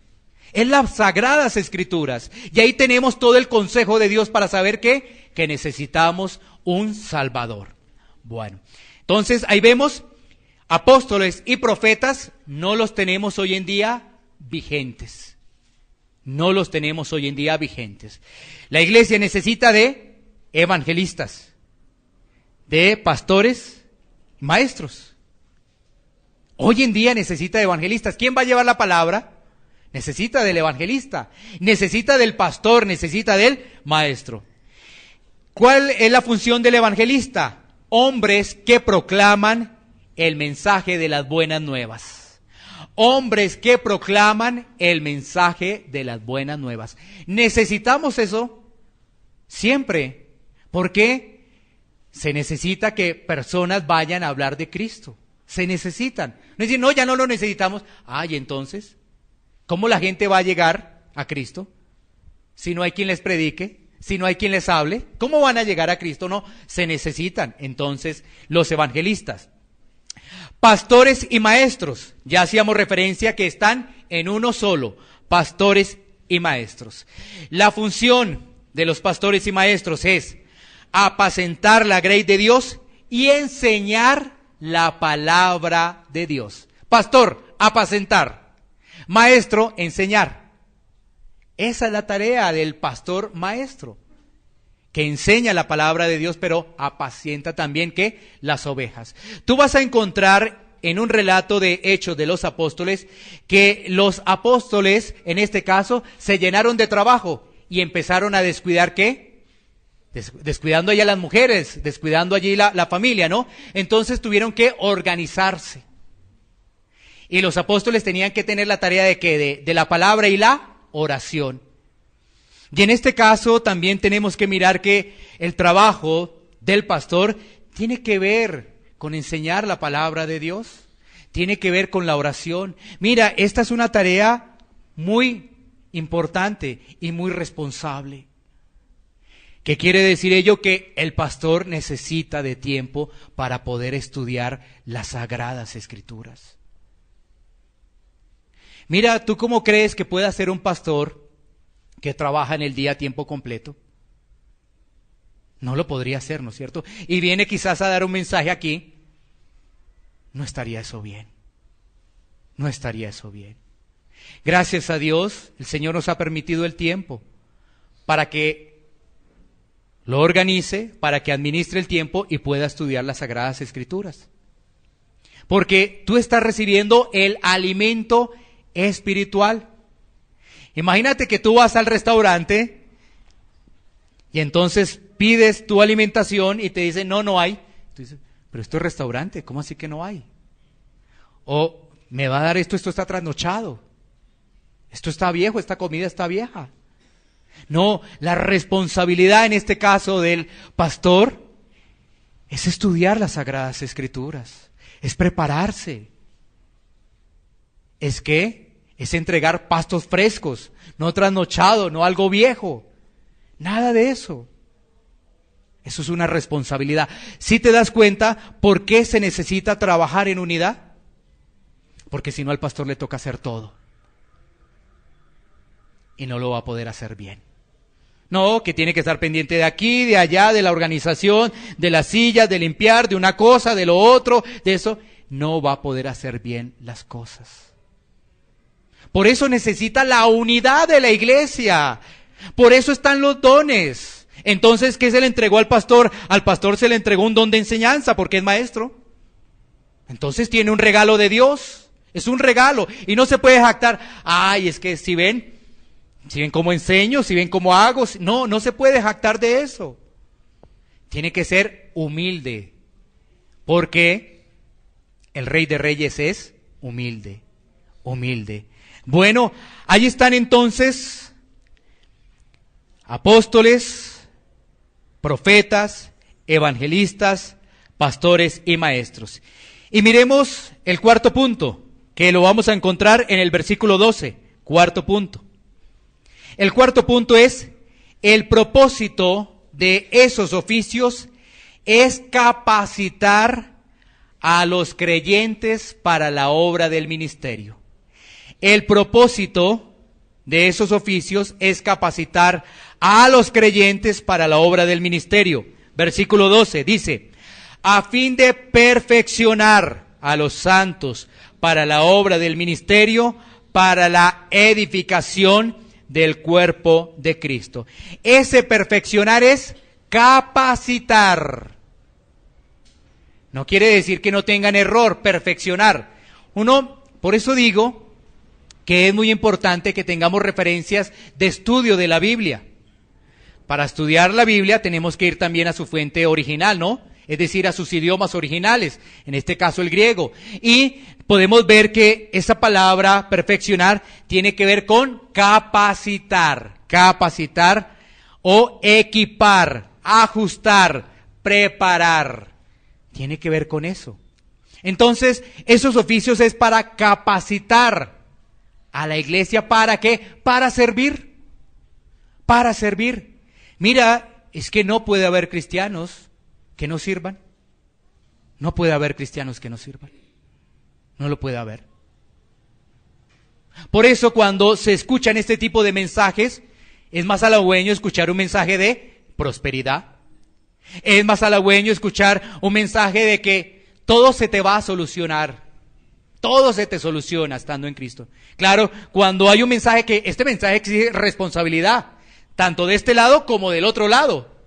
Es las Sagradas Escrituras. Y ahí tenemos todo el consejo de Dios para saber que necesitamos un Salvador. Bueno, entonces ahí vemos, apóstoles y profetas no los tenemos hoy en día vigentes. No los tenemos hoy en día vigentes. La iglesia necesita de evangelistas, de pastores, maestros. Hoy en día necesita de evangelistas. ¿Quién va a llevar la palabra? Necesita del evangelista, necesita del pastor, necesita del maestro. ¿Cuál es la función del evangelista? Hombres que proclaman el mensaje de las buenas nuevas. Hombres que proclaman el mensaje de las buenas nuevas. Necesitamos eso siempre. ¿Por qué? Se necesita que personas vayan a hablar de Cristo. Se necesitan. No decir, no, ya no lo necesitamos. ¿Y entonces? ¿Cómo la gente va a llegar a Cristo? Si no hay quien les predique, si no hay quien les hable, ¿cómo van a llegar a Cristo? No, se necesitan entonces los evangelistas. Pastores y maestros, ya hacíamos referencia que están en uno solo, pastores y maestros. La función de los pastores y maestros es apacentar la grey de Dios y enseñar la palabra de Dios. Pastor, apacentar. Maestro, enseñar. Esa es la tarea del pastor maestro, que enseña la palabra de Dios, pero apacienta también ¿qué? Las ovejas. Tú vas a encontrar en un relato de Hechos de los Apóstoles que los apóstoles, en este caso, se llenaron de trabajo y empezaron a descuidar ¿qué? Descuidando allá las mujeres, descuidando allí la familia, ¿no? Entonces tuvieron que organizarse. Y los apóstoles tenían que tener la tarea de ¿qué? De la palabra y la oración. Y en este caso también tenemos que mirar que el trabajo del pastor tiene que ver con enseñar la palabra de Dios, tiene que ver con la oración. Mira, esta es una tarea muy importante y muy responsable. ¿Qué quiere decir ello? Que el pastor necesita de tiempo para poder estudiar las Sagradas Escrituras. Mira, ¿tú cómo crees que puede ser un pastor que trabaja en el día a tiempo completo? No lo podría hacer, ¿no es cierto? Y viene quizás a dar un mensaje aquí. No estaría eso bien. No estaría eso bien. Gracias a Dios, el Señor nos ha permitido el tiempo para que lo organice, para que administre el tiempo y pueda estudiar las Sagradas Escrituras. Porque tú estás recibiendo el alimento espiritual. Imagínate que tú vas al restaurante y entonces pides tu alimentación y te dicen, no hay. Tú dices, pero esto es restaurante, ¿cómo así que no hay? O me va a dar esto está trasnochado. Esto está viejo, esta comida está vieja. No, la responsabilidad en este caso del pastor es estudiar las Sagradas Escrituras, es prepararse. Es entregar pastos frescos, no trasnochado, no algo viejo. Nada de eso. Eso es una responsabilidad. ¿Sí te das cuenta por qué se necesita trabajar en unidad? Porque si no al pastor le toca hacer todo. Y no lo va a poder hacer bien. No, que tiene que estar pendiente de aquí, de allá, de la organización, de las sillas, de limpiar, de una cosa, de lo otro, de eso. No va a poder hacer bien las cosas. Por eso necesita la unidad de la iglesia. Por eso están los dones. Entonces, ¿qué se le entregó al pastor? Al pastor se le entregó un don de enseñanza porque es maestro. Entonces tiene un regalo de Dios. Es un regalo. Y no se puede jactar. Es que si ven cómo enseño, si ven cómo hago. No se puede jactar de eso. Tiene que ser humilde. Porque el Rey de Reyes es humilde. Humilde. Bueno, ahí están entonces apóstoles, profetas, evangelistas, pastores y maestros. Y miremos el cuarto punto, que lo vamos a encontrar en el versículo 12, cuarto punto. El cuarto punto es: el propósito de esos oficios es capacitar a los creyentes para la obra del ministerio. El propósito de esos oficios es capacitar a los creyentes para la obra del ministerio. Versículo 12 dice: a fin de perfeccionar a los santos para la obra del ministerio, para la edificación del cuerpo de Cristo. Ese perfeccionar es capacitar. No quiere decir que no tengan error, perfeccionar. Por eso digo que es muy importante que tengamos referencias de estudio de la Biblia. Para estudiar la Biblia tenemos que ir también a su fuente original, ¿no? Es decir, a sus idiomas originales, en este caso el griego. Y podemos ver que esa palabra perfeccionar tiene que ver con capacitar o equipar, ajustar, preparar. Tiene que ver con eso. Entonces, esos oficios es para capacitar a la iglesia. ¿Para qué? Para servir. Para servir. Mira, es que no puede haber cristianos que no sirvan. No puede haber cristianos que no sirvan. No lo puede haber. Por eso cuando se escuchan este tipo de mensajes, es más halagüeño escuchar un mensaje de prosperidad. Es más halagüeño escuchar un mensaje de que todo se te va a solucionar. Todo se te soluciona estando en Cristo. Claro, cuando hay un mensaje que, este mensaje exige responsabilidad, tanto de este lado como del otro lado.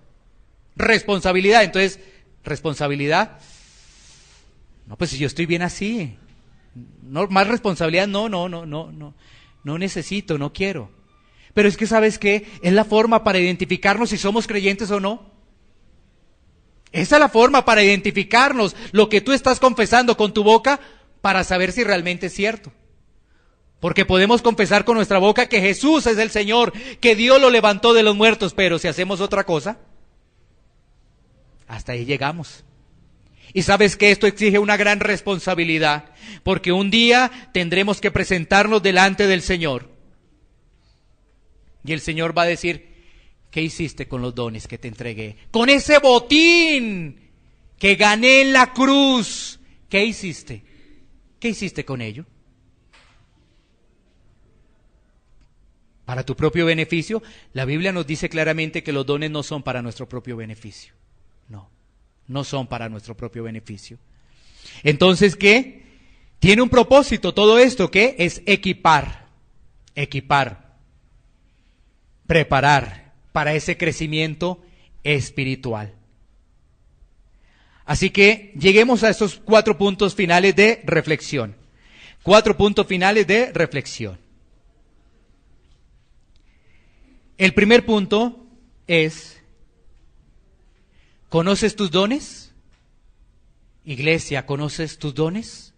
Responsabilidad, entonces, responsabilidad. No, pues si yo estoy bien así. No, más responsabilidad, no necesito, no quiero. Pero es que, ¿sabes qué? Es la forma para identificarnos si somos creyentes o no. Esa es la forma para identificarnos, lo que tú estás confesando con tu boca, para saber si realmente es cierto. Porque podemos confesar con nuestra boca que Jesús es el Señor, que Dios lo levantó de los muertos, pero si hacemos otra cosa, hasta ahí llegamos. Y sabes que esto exige una gran responsabilidad, porque un día tendremos que presentarnos delante del Señor. Y el Señor va a decir: ¿qué hiciste con los dones que te entregué? Con ese botín que gané en la cruz, ¿qué hiciste? ¿Qué hiciste con ello? ¿Para tu propio beneficio? La Biblia nos dice claramente que los dones no son para nuestro propio beneficio. No son para nuestro propio beneficio. Entonces, ¿qué? Tiene un propósito todo esto, ¿qué? Es equipar, preparar para ese crecimiento espiritual. Así que lleguemos a estos 4 puntos finales de reflexión. 4 puntos finales de reflexión. El primer punto es: ¿conoces tus dones? Iglesia, ¿conoces tus dones?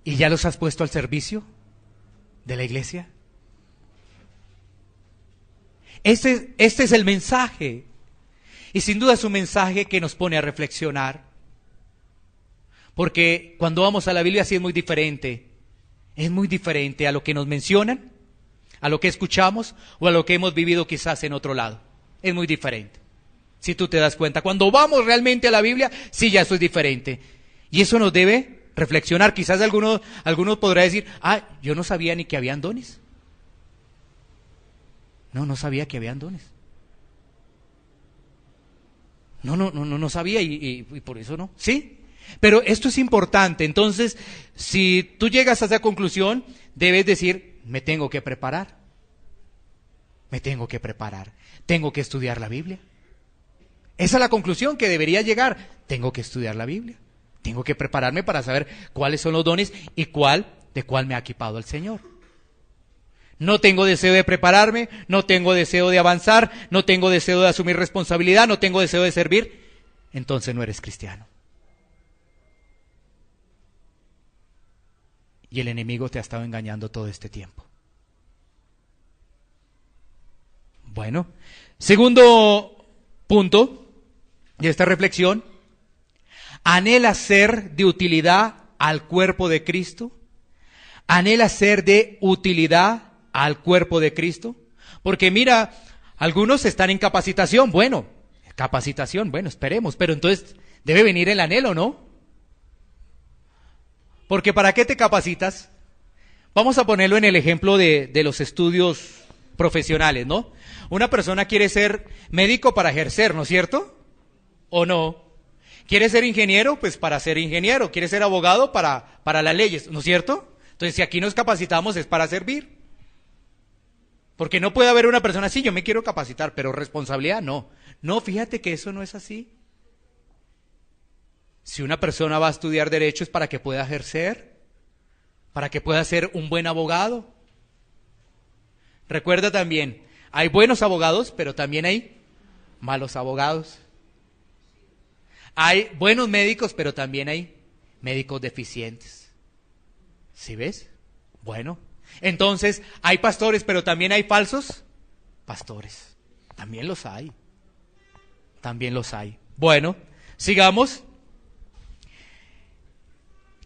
¿Y ya los has puesto al servicio de la iglesia? Este es el mensaje. Y sin duda es un mensaje que nos pone a reflexionar. Porque cuando vamos a la Biblia sí es muy diferente. Es muy diferente a lo que nos mencionan, a lo que escuchamos o a lo que hemos vivido quizás en otro lado. Es muy diferente. Si tú te das cuenta, cuando vamos realmente a la Biblia, sí, ya eso es diferente. Y eso nos debe reflexionar. Quizás algunos podrá decir: yo no sabía ni que habían dones. No sabía que habían dones. No sabía y por eso no. Sí, pero esto es importante. Entonces, si tú llegas a esa conclusión, debes decir: me tengo que preparar. Tengo que estudiar la Biblia. Esa es la conclusión que debería llegar. Tengo que estudiar la Biblia. Tengo que prepararme para saber cuáles son los dones y de cuál me ha equipado el Señor. No tengo deseo de prepararme, no tengo deseo de avanzar, no tengo deseo de asumir responsabilidad, no tengo deseo de servir. Entonces no eres cristiano. y el enemigo te ha estado engañando todo este tiempo. Bueno, segundo punto de esta reflexión: ¿anhela ser de utilidad al cuerpo de Cristo? ¿Anhela ser de utilidad al cuerpo de Cristo? Porque mira, algunos están en capacitación, bueno, esperemos, pero entonces debe venir el anhelo, ¿no? Porque ¿para qué te capacitas? Vamos a ponerlo en el ejemplo de los estudios profesionales, ¿no? Una persona quiere ser médico para ejercer, ¿no es cierto? ¿O no? ¿Quiere ser ingeniero? Pues para ser ingeniero. ¿Quiere ser abogado? Para las leyes, ¿no es cierto? Entonces, si aquí nos capacitamos es para servir. Porque no puede haber una persona así, yo me quiero capacitar, pero responsabilidad no. No, fíjate que eso no es así. Si una persona va a estudiar derecho es para que pueda ejercer, para que pueda ser un buen abogado. Recuerda también, hay buenos abogados, pero también hay malos abogados. Hay buenos médicos, pero también hay médicos deficientes. ¿Sí ves? Bueno, entonces hay pastores, pero también hay falsos pastores. También los hay. También los hay. Bueno, sigamos.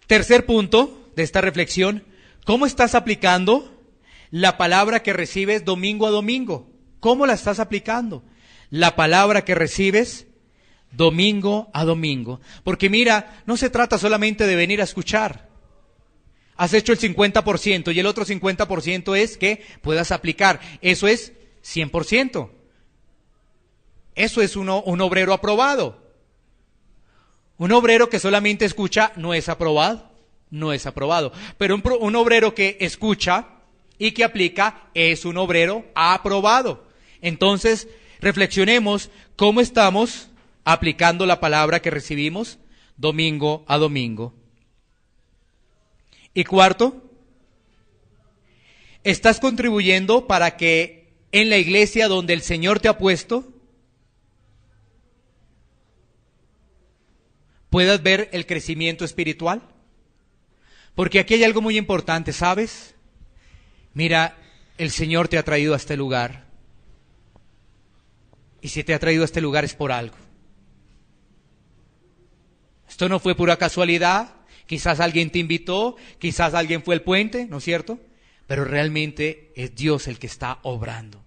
Tercer punto de esta reflexión: ¿cómo estás aplicando la palabra que recibes domingo a domingo? ¿Cómo la estás aplicando? La palabra que recibes domingo a domingo. Porque mira, no se trata solamente de venir a escuchar. Has hecho el 50% y el otro 50% es que puedas aplicar. Eso es 100%. Eso es un obrero aprobado. Un obrero que solamente escucha no es aprobado. No es aprobado. Pero un obrero que escucha y que aplica es un obrero aprobado. Entonces, reflexionemos cómo estamos aplicando la palabra que recibimos domingo a domingo. Y cuarto, ¿estás contribuyendo para que en la iglesia donde el Señor te ha puesto puedas ver el crecimiento espiritual? Porque aquí hay algo muy importante, ¿sabes? Mira, el Señor te ha traído a este lugar. Y si te ha traído a este lugar es por algo. Esto no fue pura casualidad. Quizás alguien te invitó, quizás alguien fue el puente, ¿no es cierto? Pero realmente es Dios el que está obrando.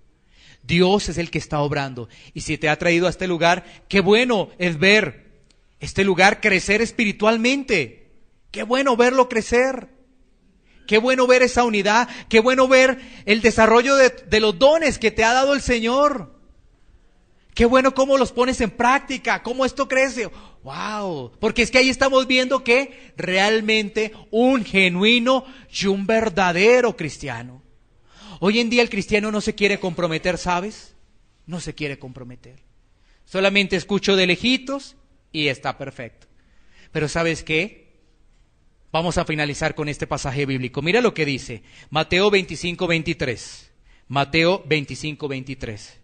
Dios es el que está obrando. Y si te ha traído a este lugar, qué bueno es ver este lugar crecer espiritualmente. Qué bueno verlo crecer. Qué bueno ver esa unidad. Qué bueno ver el desarrollo de los dones que te ha dado el Señor. Qué bueno cómo los pones en práctica, cómo esto crece. ¡Wow! Porque es que ahí estamos viendo que realmente un genuino y un verdadero cristiano. Hoy en día el cristiano no se quiere comprometer, ¿sabes? No se quiere comprometer. Solamente escucho de lejitos y está perfecto. Pero ¿sabes qué? Vamos a finalizar con este pasaje bíblico. Mira lo que dice Mateo 25:23. Mateo 25:23.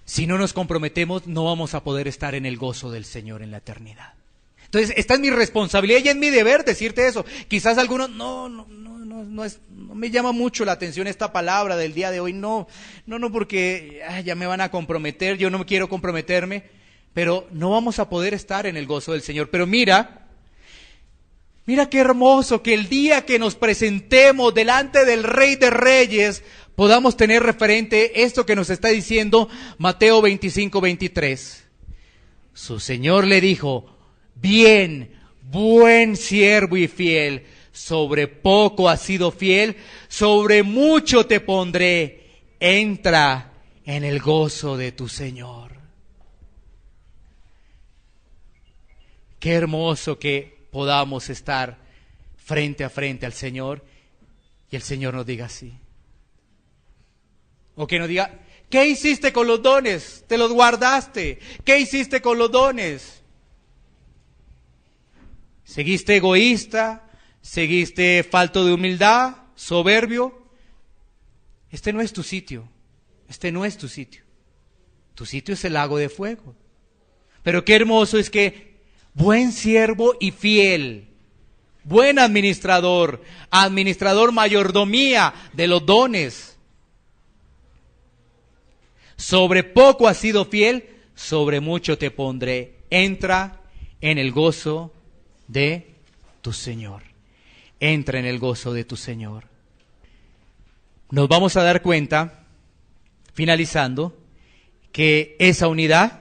Si no nos comprometemos, no vamos a poder estar en el gozo del Señor en la eternidad. Entonces, esta es mi responsabilidad y es mi deber decirte eso. Quizás algunos, no me llama mucho la atención esta palabra del día de hoy. No, porque ya me van a comprometer, yo no quiero comprometerme. Pero no vamos a poder estar en el gozo del Señor. Pero mira qué hermoso que el día que nos presentemos delante del Rey de Reyes, podamos tener referente esto que nos está diciendo Mateo 25:23. Su Señor le dijo: bien, buen siervo y fiel, sobre poco has sido fiel, sobre mucho te pondré, entra en el gozo de tu Señor. Qué hermoso que podamos estar frente a frente al Señor y el Señor nos diga así. O que nos diga: ¿qué hiciste con los dones? ¿Te los guardaste? ¿Qué hiciste con los dones? ¿Seguiste egoísta? ¿Seguiste falto de humildad? ¿Soberbio? Este no es tu sitio. Este no es tu sitio. Tu sitio es el lago de fuego. Pero qué hermoso es que buen siervo y fiel, buen administrador, administrador mayordomía de los dones. Sobre poco has sido fiel, sobre mucho te pondré. Entra en el gozo de tu Señor. Entra en el gozo de tu Señor. Nos vamos a dar cuenta, finalizando, que esa unidad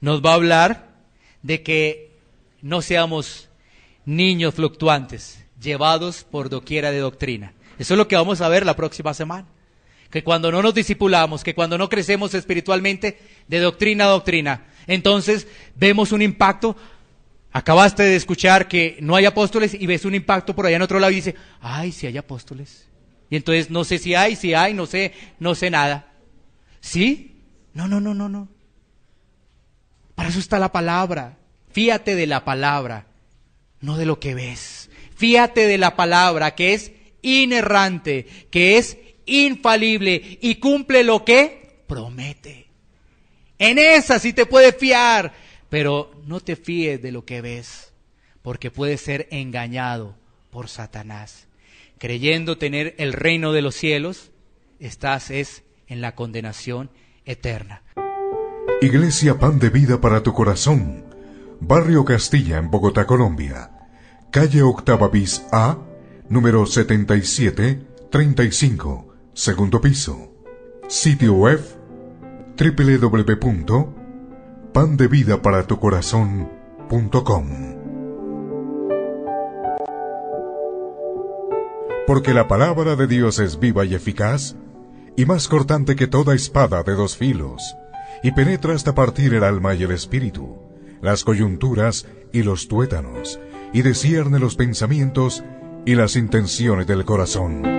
nos va a hablar de que no seamos niños fluctuantes, llevados por doquiera de doctrina. Eso es lo que vamos a ver la próxima semana. Que cuando no nos discipulamos, que cuando no crecemos espiritualmente, de doctrina a doctrina, entonces vemos un impacto. Acabaste de escuchar que no hay apóstoles y ves un impacto por allá en otro lado y dices, ay, si hay apóstoles. Y entonces no sé si hay, no sé nada. ¿Sí? No. Para eso está la palabra. Fíate de la palabra, no de lo que ves. Fíate de la palabra que es inerrante, que es infalible y cumple lo que promete. En esa sí te puedes fiar, pero no te fíes de lo que ves, porque puedes ser engañado por Satanás. Creyendo tener el reino de los cielos, estás en la condenación eterna. Iglesia Pan de Vida para tu Corazón, Barrio Castilla, en Bogotá, Colombia. Calle Octava bis A, número 7735, segundo piso. Sitio web www.pandevidaparatucorazon.com. Porque la palabra de Dios es viva y eficaz, y más cortante que toda espada de dos filos, y penetra hasta partir el alma y el espíritu, las coyunturas y los tuétanos, y discierne los pensamientos y las intenciones del corazón.